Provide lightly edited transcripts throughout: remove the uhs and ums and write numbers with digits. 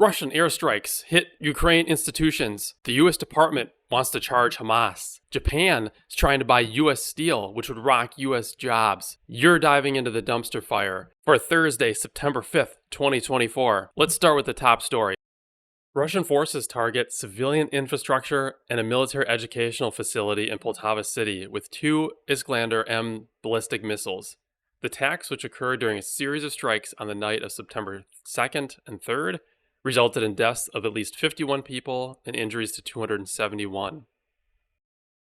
Russian airstrikes hit Ukraine institutions. The U.S. Department wants to charge Hamas. Japan is trying to buy U.S. steel, which would rock U.S. jobs. You're diving into the dumpster fire for Thursday, September 5th, 2024. Let's start with the top story. Russian forces target civilian infrastructure and a military educational facility in Poltava City with 2 Iskander-M ballistic missiles. The attacks, which occurred during a series of strikes on the night of September 2nd and 3rd, resulted in deaths of at least 51 people and injuries to 271.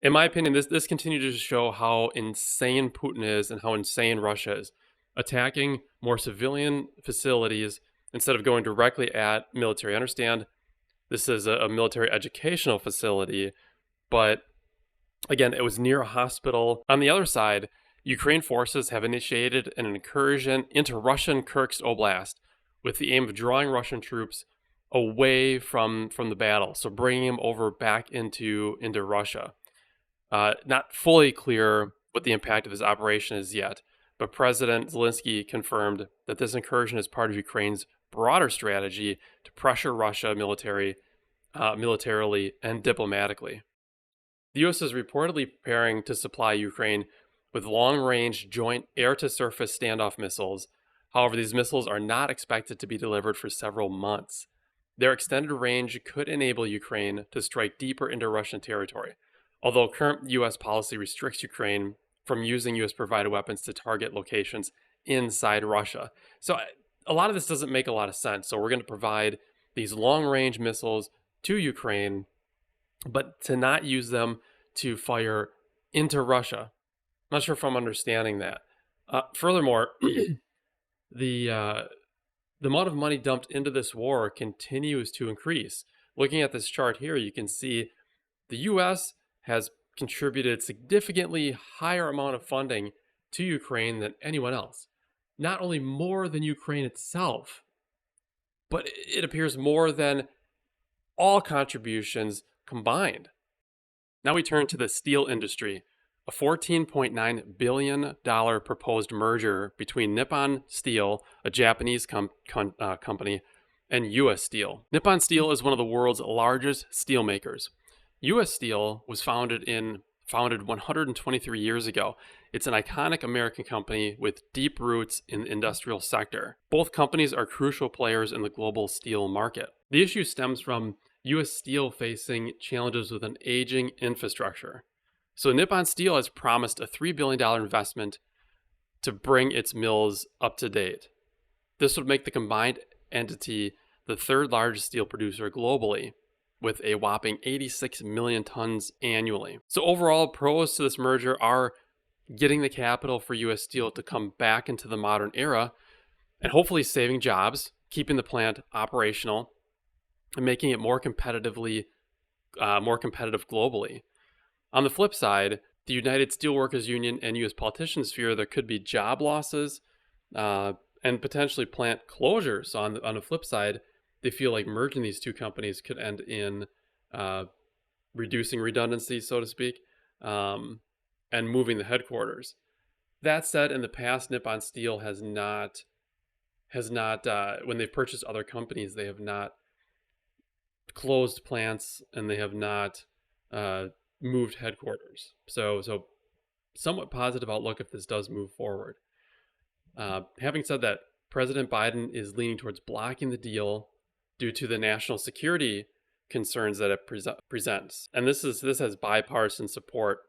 In my opinion, this continues to show how insane Putin is and how insane Russia is, attacking more civilian facilities instead of going directly at military. I understand this is a military educational facility, but again, it was near a hospital. On the other side, Ukraine forces have initiated an incursion into Russian Kursk Oblast with the aim of drawing Russian troops away from the battle, so bringing them over back into Russia. Not fully clear what the impact of this operation is yet, but President Zelensky confirmed that this incursion is part of Ukraine's broader strategy to pressure Russia militarily and diplomatically. The U.S. is reportedly preparing to supply Ukraine with long-range joint air-to-surface standoff missiles. However, these missiles are not expected to be delivered for several months. Their extended range could enable Ukraine to strike deeper into Russian territory, although current U.S. policy restricts Ukraine from using U.S.-provided weapons to target locations inside Russia. So a lot of this doesn't make a lot of sense. So we're going to provide these long-range missiles to Ukraine, but to not use them to fire into Russia. I'm not sure if I'm understanding that. Furthermore, the amount of money dumped into this war continues to increase. Looking at this chart here, you can see the U.S. has contributed significantly higher amount of funding to Ukraine than anyone else. Not only more than Ukraine itself, but it appears more than all contributions combined. Now we turn to the steel industry. A $14.9 billion proposed merger between Nippon Steel, a Japanese company, and U.S. Steel. Nippon Steel is one of the world's largest steel makers. U.S. Steel was founded 123 years ago. It's an iconic American company with deep roots in the industrial sector. Both companies are crucial players in the global steel market. The issue stems from U.S. Steel facing challenges with an aging infrastructure. So Nippon Steel has promised a $3 billion investment to bring its mills up to date. This would make the combined entity the 3rd largest steel producer globally, with a whopping 86 million tons annually. So overall, pros to this merger are getting the capital for U.S. Steel to come back into the modern era and hopefully saving jobs, keeping the plant operational, and making it more competitive globally. On the flip side, the United Steelworkers Union and U.S. politicians fear there could be job losses and potentially plant closures. On the flip side, they feel like merging these two companies could end in reducing redundancy, so to speak, and moving the headquarters. That said, in the past, Nippon Steel has not when they've purchased other companies, they have not closed plants and they have not moved headquarters. So somewhat positive outlook if this does move forward. Having said that, President Biden is leaning towards blocking the deal due to the national security concerns that it presents. And this has bipartisan support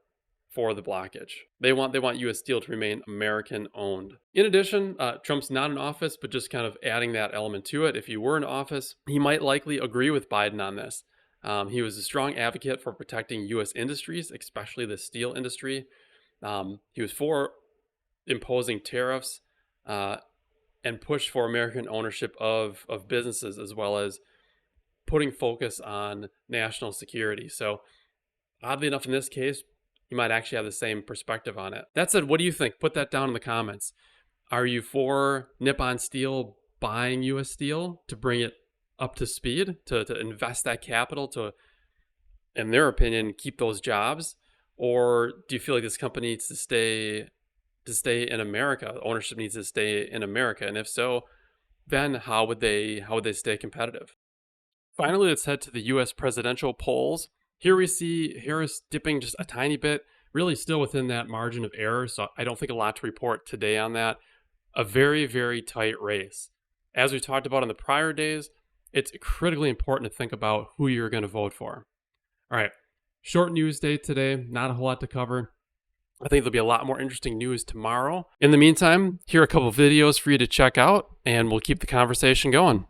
for the blockage. They want U.S. Steel to remain American owned. In addition, Trump's not in office, but just kind of adding that element to it. If he were in office, he might likely agree with Biden on this. He was a strong advocate for protecting U.S. industries, especially the steel industry. He was for imposing tariffs and pushed for American ownership of businesses, as well as putting focus on national security. So oddly enough, in this case, you might actually have the same perspective on it. That said, what do you think? Put that down in the comments. Are you for Nippon Steel buying U.S. Steel to bring it up to speed, to invest that capital to, in their opinion, keep those jobs? Or do you feel like this company needs to stay in America? Ownership needs to stay in America, and if so, then how would they stay competitive? Finally, let's head to the U.S. presidential polls. Here we see Harris dipping just a tiny bit, really still within that margin of error, so I don't think a lot to report today on that. A very, very tight race. As we talked about in the prior days, it's critically important to think about who you're going to vote for. All right, short news day today, not a whole lot to cover. I think there'll be a lot more interesting news tomorrow. In the meantime, here are a couple videos for you to check out, and we'll keep the conversation going.